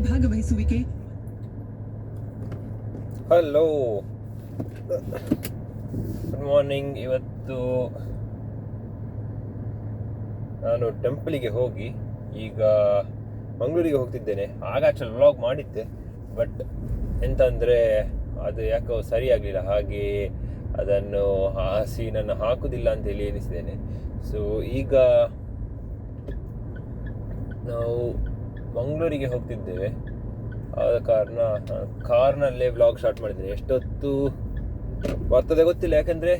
ಭಾಗವಹಿಸುವಿಕೆ. Hello, good morning. ಇವತ್ತು ನಾನು ಟೆಂಪಲಿಗೆ ಹೋಗಿ ಈಗ ಮಂಗಳೂರಿಗೆ ಹೋಗ್ತಿದ್ದೇನೆ. ಆಗ ಆ್ಯಕ್ಚುಲಿ ವ್ಲಾಗ್ ಮಾಡಿದ್ದೆ, ಬಟ್ ಎಂತಂದರೆ ಅದು ಯಾಕೋ ಸರಿಯಾಗಲಿಲ್ಲ. ಹಾಗೆ ಅದನ್ನು ಆ ಸೀನನ್ನು ಹಾಕುವುದಿಲ್ಲ ಅಂತೇಳಿ ಎನಿಸಿದ್ದೇನೆ. ಸೊ ಈಗ ನಾವು ಮಂಗಳೂರಿಗೆ ಹೋಗ್ತಿದ್ದೇವೆ. ಆದ ಕಾರಣ ಕಾರ್ನಲ್ಲೇ ವ್ಲಾಗ್ ಸ್ಟಾರ್ಟ್ ಮಾಡಿದ್ದೇನೆ. ಎಷ್ಟೊತ್ತು ಬರ್ತದೆ ಗೊತ್ತಿಲ್ಲ, ಯಾಕಂದರೆ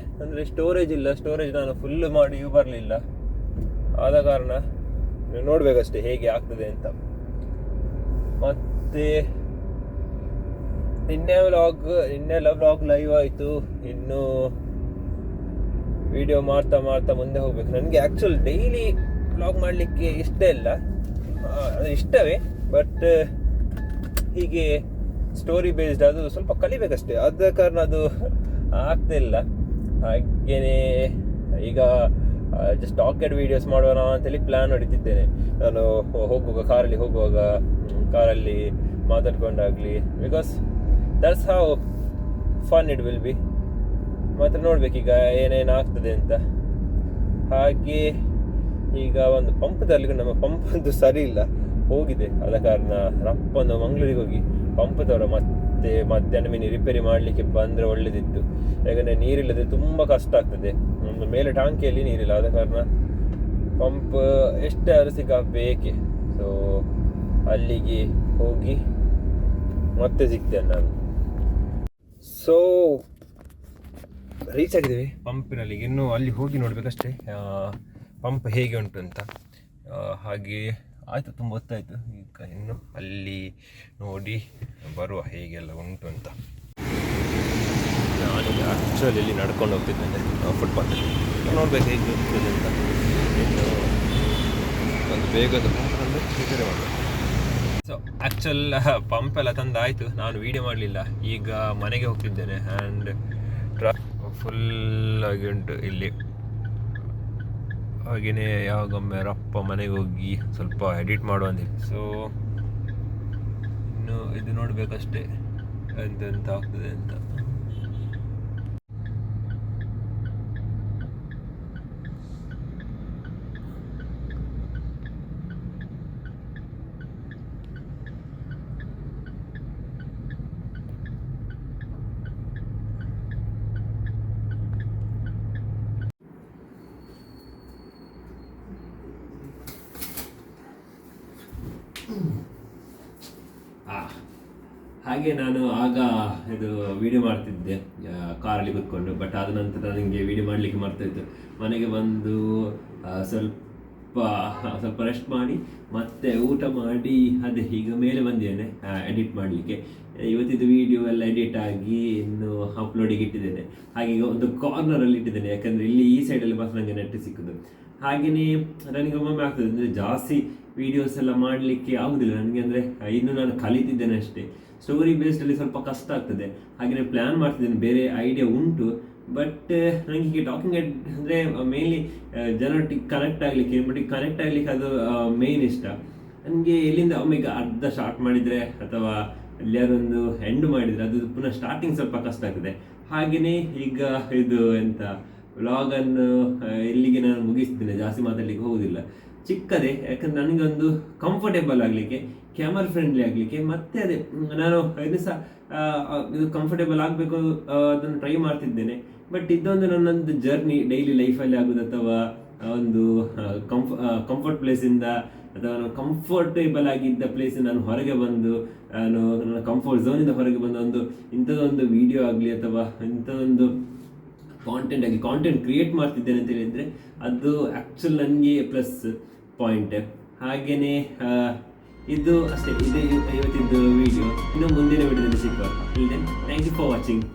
ಸ್ಟೋರೇಜ್ ಇಲ್ಲ. ಸ್ಟೋರೇಜ್ ನಾನು ಫುಲ್ ಮಾಡಿಯೂ ಬರಲಿಲ್ಲ. ಆದ ಕಾರಣ ನೋಡಬೇಕಷ್ಟೇ ಹೇಗೆ ಆಗ್ತದೆ ಅಂತ. ಮತ್ತು ನಿನ್ನೆಲ್ಲ ವ್ಲಾಗ್ ಲೈವ್ ಆಯಿತು. ಇನ್ನು ವಿಡಿಯೋ ಮಾಡ್ತಾ ಮುಂದೆ ಹೋಗ್ಬೇಕು. ನನಗೆ ಆ್ಯಕ್ಚುಲ್ ಡೈಲಿ ವ್ಲಾಗ್ ಮಾಡಲಿಕ್ಕೆ ಇಷ್ಟ ಇಲ್ಲ, ಇಷ್ಟವೇ, ಬಟ್ ಹೀಗೆ ಸ್ಟೋರಿ ಬೇಸ್ಡ್ ಅದು ಸ್ವಲ್ಪ ಕಲಿಬೇಕಷ್ಟೇ. ಆದ ಕಾರಣ ಅದು ಆಗ್ತಿಲ್ಲ. ಹಾಗೆಯೇ ಈಗ ಜಸ್ಟ್ ಟಾಕೆಡ್ ವೀಡಿಯೋಸ್ ಮಾಡೋಣ ಅಂತೇಳಿ ಪ್ಲ್ಯಾನ್ ಹೊಡಿತಿದ್ದೇನೆ. ನಾನು ಕಾರಲ್ಲಿ ಮಾತಾಡ್ಕೊಂಡಾಗಲಿ, because that's how fun it will be. ಮಾತ್ರ ನೋಡ್ಬೇಕೀಗ ಏನೇನು ಆಗ್ತದೆ ಅಂತ. ಹಾಗೆ ಈಗ ಒಂದು ಪಂಪ್ ತರಲಿಕ್ಕೆ, ನಮ್ಮ ಪಂಪ್ ಅಂತೂ ಸರಿ ಇಲ್ಲ, ಹೋಗಿದೆ. ಆದ ಕಾರಣ ರಪ್ಪೊಂದು ಮಂಗಳೂರಿಗೆ ಹೋಗಿ ಪಂಪ್ ತವರ ಮತ್ತೆ ಮಧ್ಯಾಹ್ನ ರಿಪೇರಿ ಮಾಡಲಿಕ್ಕೆ ಬಂದರೆ ಒಳ್ಳೆದಿತ್ತು. ಯಾಕಂದರೆ ನೀರಿಲ್ಲದೆ ತುಂಬ ಕಷ್ಟ ಆಗ್ತದೆ. ಒಂದು ಮೇಲೆ ಟಾಂಕಿಯಲ್ಲಿ ನೀರಿಲ್ಲ, ಆದ ಕಾರಣ ಪಂಪ್ ಎಷ್ಟೇ ಬೇಕೆ. ಸೊ ಅಲ್ಲಿಗೆ ಹೋಗಿ ಮತ್ತೆ ಸಿಗ್ತೇನೆ ನಾನು. ಸೊ ರೀಚ್ ಆಗಿದ್ದೇವೆ ಪಂಪಿನಲ್ಲಿ. ಇನ್ನೂ ಅಲ್ಲಿ ಹೋಗಿ ನೋಡಬೇಕಷ್ಟೇ ಪಂಪ್ ಹೇಗೆ ಉಂಟು ಅಂತ. ಹಾಗೆ ಆಯಿತು, ತುಂಬ ಹೊತ್ತಾಯಿತು. ಈಗ ಇನ್ನು ಅಲ್ಲಿ ನೋಡಿ ಬರುವ ಹೇಗೆಲ್ಲ ಉಂಟು ಅಂತ. ನಾನೀಗ ಆ್ಯಕ್ಚುಲಿ ಇಲ್ಲಿ ನಡ್ಕೊಂಡು ಹೋಗ್ತಿದ್ದೇನೆ ಫುಟ್ಪಾತಲ್ಲಿ. ನೋಡ್ಬೇಕು ಹೇಗೆ ಹೋಗ್ತದೆ ಅಂತ. ಇನ್ನು ಒಂದು ಬೇಗದ ಪಂಪನ್ನು ರಿಪೇರಿ ಮಾಡಬೇಕು. ಸೊ ಆ್ಯಕ್ಚುಲ್ ಪಂಪೆಲ್ಲ ತಂದಾಯಿತು, ನಾನು ವೀಡಿಯೋ ಮಾಡಲಿಲ್ಲ. ಈಗ ಮನೆಗೆ ಹೋಗ್ತಿದ್ದೇನೆ. ಆ್ಯಂಡ್ ಫುಲ್ಲಾಗಿ ಉಂಟು ಇಲ್ಲಿ. ಹಾಗೆಯೇ ಯಾವಾಗೊಮ್ಮೆ ರಪ್ಪ ಮನೆಗೆ ಹೋಗಿ ಸ್ವಲ್ಪ ಎಡಿಟ್ ಮಾಡುವಂತಿತ್ತು. ಸೊ ಇನ್ನು ಇದು ನೋಡಬೇಕಷ್ಟೇ ಎಂತೆಂತ ಆಗ್ತದೆ ಅಂತ. ಹಾಗೆ ನಾನು ಆಗ ಇದು ವಿಡಿಯೋ ಮಾಡ್ತಿದ್ದೆ ಕಾರಲ್ಲಿ ಕೂತ್ಕೊಂಡು. ಬಟ್ ಆದ ನಂತರ ನನಗೆ ವಿಡಿಯೋ ಮಾಡಲಿಕ್ಕೆ ಮರ್ತಾಯಿತ್ತು. ಮನೆಗೆ ಬಂದು ಸ್ವಲ್ಪ ರೆಸ್ಟ್ ಮಾಡಿ ಮತ್ತೆ ಊಟ ಮಾಡಿ ಅದೇ ಈಗ ಮೇಲೆ ಬಂದಿದ್ದೇನೆ ಎಡಿಟ್ ಮಾಡಲಿಕ್ಕೆ. ಇವತ್ತಿದ್ದು ವಿಡಿಯೋ ಎಲ್ಲ ಎಡಿಟ್ ಆಗಿ ಇನ್ನು ಅಪ್ಲೋಡಿಗೆ ಇಟ್ಟಿದ್ದೇನೆ. ಹಾಗೆ ಈಗ ಒಂದು ಕಾರ್ನರಲ್ಲಿ ಇಟ್ಟಿದ್ದೇನೆ, ಯಾಕಂದರೆ ಇಲ್ಲಿ ಈ ಸೈಡಲ್ಲಿ ಮಾತ್ರ ನನಗೆ ನೆಟ್ ಸಿಕ್ಕೋದು. ಹಾಗೆಯೇ ನನಗೆ ಒಮ್ಮೊಮ್ಮೆ ಆಗ್ತದೆ, ಅಂದರೆ ಜಾಸ್ತಿ ವೀಡಿಯೋಸ್ ಎಲ್ಲ ಮಾಡಲಿಕ್ಕೆ ಆಗೋದಿಲ್ಲ ನನಗೆ. ಅಂದರೆ ಇನ್ನು ನಾನು ಕಲಿತಿದ್ದೇನೆ ಅಷ್ಟೇ. ಸ್ಟೋರಿ ಬೇಸ್ಡಲ್ಲಿ ಸ್ವಲ್ಪ ಕಷ್ಟ ಆಗ್ತದೆ. ಹಾಗೆಯೇ ಪ್ಲ್ಯಾನ್ ಮಾಡ್ತಿದ್ದೇನೆ, ಬೇರೆ ಐಡಿಯಾ ಉಂಟು. ಬಟ್ ನನಗೆ ಈಗ ಟಾಕಿಂಗ್ ಹೆಡ್ ಅಂದರೆ ಮೇನ್ಲಿ ಜನರೊಟ್ಟಿಗೆ ಕನೆಕ್ಟ್ ಆಗಲಿಕ್ಕೆ ಅದು ಮೇನ್ ಇಷ್ಟ ನನಗೆ. ಎಲ್ಲಿಂದ ಒಮ್ಮೆಗ ಅರ್ಧ ಸ್ಟಾರ್ಟ್ ಮಾಡಿದರೆ ಅಥವಾ ಎಲ್ಲಿಯಾರೊಂದು ಎಂಡ್ ಮಾಡಿದರೆ ಅದು ಪುನಃ ಸ್ಟಾರ್ಟಿಂಗ್ ಸ್ವಲ್ಪ ಕಷ್ಟ ಆಗ್ತದೆ. ಹಾಗೆಯೇ ಈಗ ಇದು ವ್ಲಾಗನ್ನು ಇಲ್ಲಿಗೆ ನಾನು ಮುಗಿಸ್ತೀನಿ, ಜಾಸ್ತಿ ಮಾತಾಡಲಿಕ್ಕೆ ಹೋಗೋದಿಲ್ಲ. ಚಿಕ್ಕದೇ, ಯಾಕಂದರೆ ನನಗೊಂದು ಕಂಫರ್ಟೇಬಲ್ ಆಗಲಿಕ್ಕೆ, ಕ್ಯಾಮರಾ ಫ್ರೆಂಡ್ಲಿ ಆಗಲಿಕ್ಕೆ, ಮತ್ತು ಅದೇ ನಾನು ಇದು ಸಹ ಇದು ಕಂಫರ್ಟೇಬಲ್ ಆಗಬೇಕು ಅದನ್ನು ಟ್ರೈ ಮಾಡ್ತಿದ್ದೇನೆ. ಬಟ್ ಇದೊಂದು ನನ್ನೊಂದು ಜರ್ನಿ, ಡೈಲಿ ಲೈಫಲ್ಲಿ ಆಗೋದು ಅಥವಾ ಒಂದು ಕಂಫರ್ಟ್ ಪ್ಲೇಸಿಂದ ಅಥವಾ ನಾನು ಕಂಫರ್ಟೇಬಲ್ ಆಗಿದ್ದ ಪ್ಲೇಸಿಂದ ನಾನು ಹೊರಗೆ ಬಂದು ನನ್ನ ಕಂಫರ್ಟ್ ಝೋನಿಂದ ಹೊರಗೆ ಬಂದು ಇಂಥದ್ದೊಂದು ವಿಡಿಯೋ ಆಗಲಿ ಅಥವಾ ಇಂಥದ್ದೊಂದು ಕಾಂಟೆಂಟ್ ಕ್ರಿಯೇಟ್ ಮಾಡ್ತಿದ್ದೇನೆ ಅಂತ ಹೇಳಿದರೆ ಅದು ಆ್ಯಕ್ಚುಲ್ ನನಗೆ ಪ್ಲಸ್ ಪಾಯಿಂಟ್. ಹಾಗೆಯೇ ಇದು ಅಷ್ಟೇ, ಇದು ಇವತ್ತಿದ್ದು ವಿಡಿಯೋ. ಇನ್ನು ಮುಂದಿನ ವಿಡಿಯೋದಲ್ಲಿ ಸಿಕ್ಕುವ. Thank you for watching.